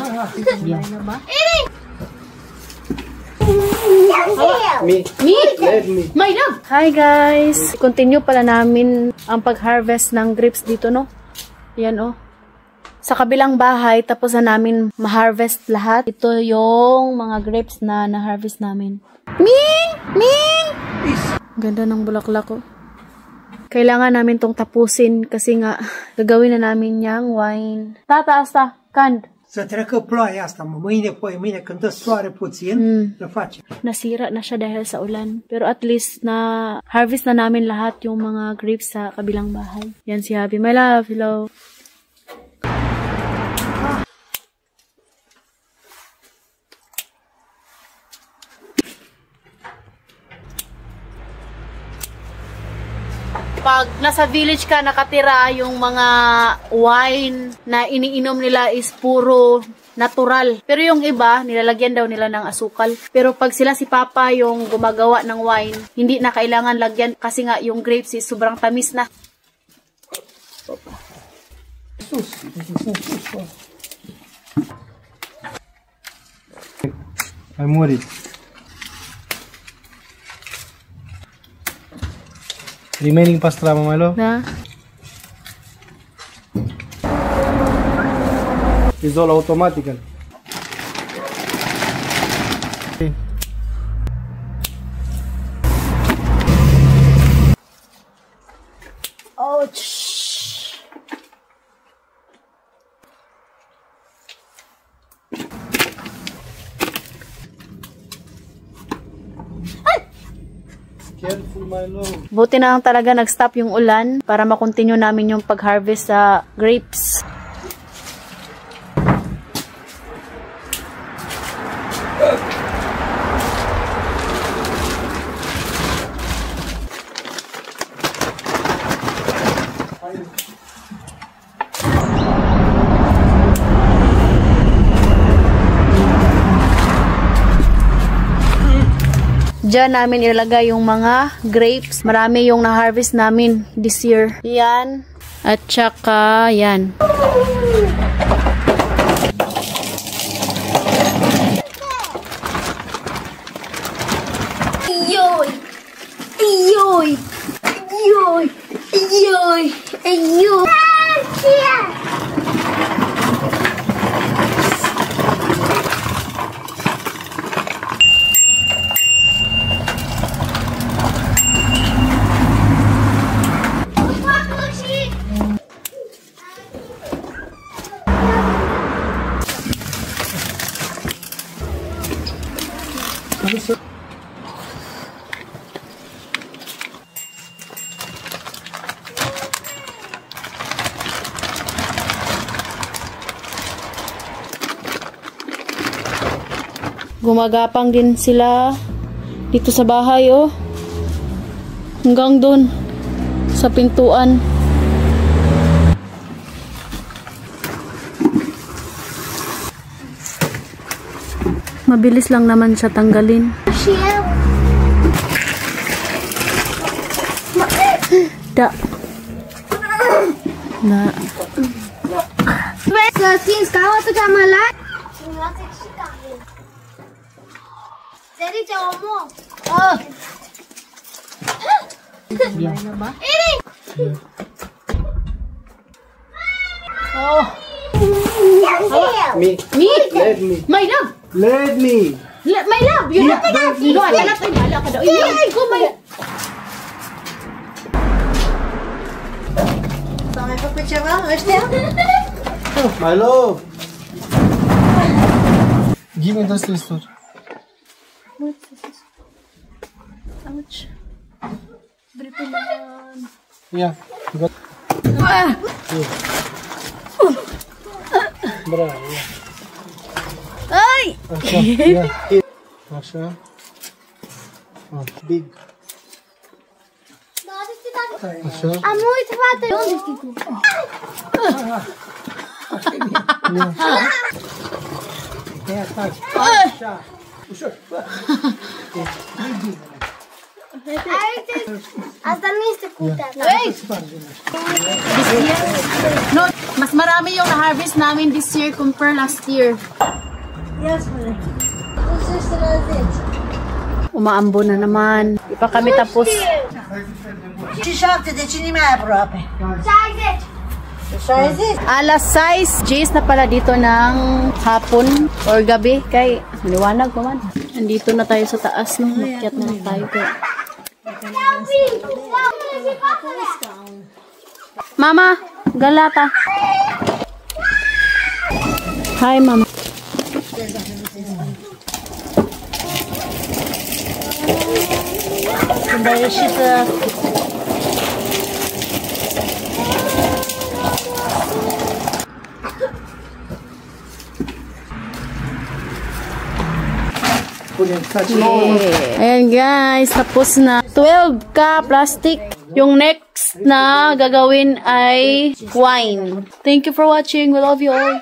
Me. Let me. My love! Hi guys! Continue pala namin ang pag-harvest ng grapes dito, no? Yan, oh. Sa kabilang bahay, tapos na namin ma-harvest lahat. Ito yung mga grapes na na-harvest namin. Ming! Ming! Ganda ng bulaklak, oh. Kailangan namin tong tapusin kasi nga gagawin na namin yung wine. Tata, asta, canned. Să treacă ploaia asta, mâine, mâine când dă soare puțin, le facem. Nasira na siya dahil sa ulan. Pero at least na harvest na namin lahat yung mga grapes sa kabilang bahay. Yan si Happy. My love, hello. Pag nasa village ka, nakatira, yung mga wine na iniinom nila is puro natural. Pero yung iba, nilalagyan daw nila ng asukal. Pero pag sila si Papa yung gumagawa ng wine, hindi na kailangan lagyan kasi nga yung grapes is sobrang tamis na. Ai murit. Remaining pastrama, Malo? Na? It's all automatical. Okay. Ouch! Careful, my love. Buti na lang talaga nag-stop yung ulan para makontinue namin yung pag-harvest sa grapes. Diyan namin ilagay yung mga grapes. Marami yung na-harvest namin this year. Yan. At saka, yan. Ayoy! Ayoy! Ayoy! Ayoy! Ayoy! Gumagapang din sila dito sa bahay, oh. Hanggang dun sa pintuan. Mabilis lang naman siya tanggalin. Da. Na. Să țin scaunul să cam la. Serice omul. Iri. Oh. Me. Me? Let me. My love. Let me. My love, you not enough. No, I cannot. Ay, bahala ka daw. Ay, go, my... S-au mai făcut ceva ăștia? My love. Give me the sister. Ouch. Berito naman. Yeah. You got. Bravo. Ay! Așa. Yeah. Așa. Oh, big. Așa. Am uit, frate. Unde știi tu? Ia stai. Așa. Ușor. Asta nu este cutea. No. Mas marami yung na-harvest namin this year compare last year. Yes, mother. What's this that I did? Umaambo na naman. Di pa kami tapos. Ci sorte decinimaya proprio. Size it. Alas 6, Jace na pala dito ng hapon or gabi. Kay liwanag pa man. Nandito na tayo sa taas, no? Makyat na tayo. Mama, galata. Hi, Mama. Daí siya Ayan guys, tapos na. 12 ka plastic. Yung next na gagawin ay wine. Thank you for watching. We love you all.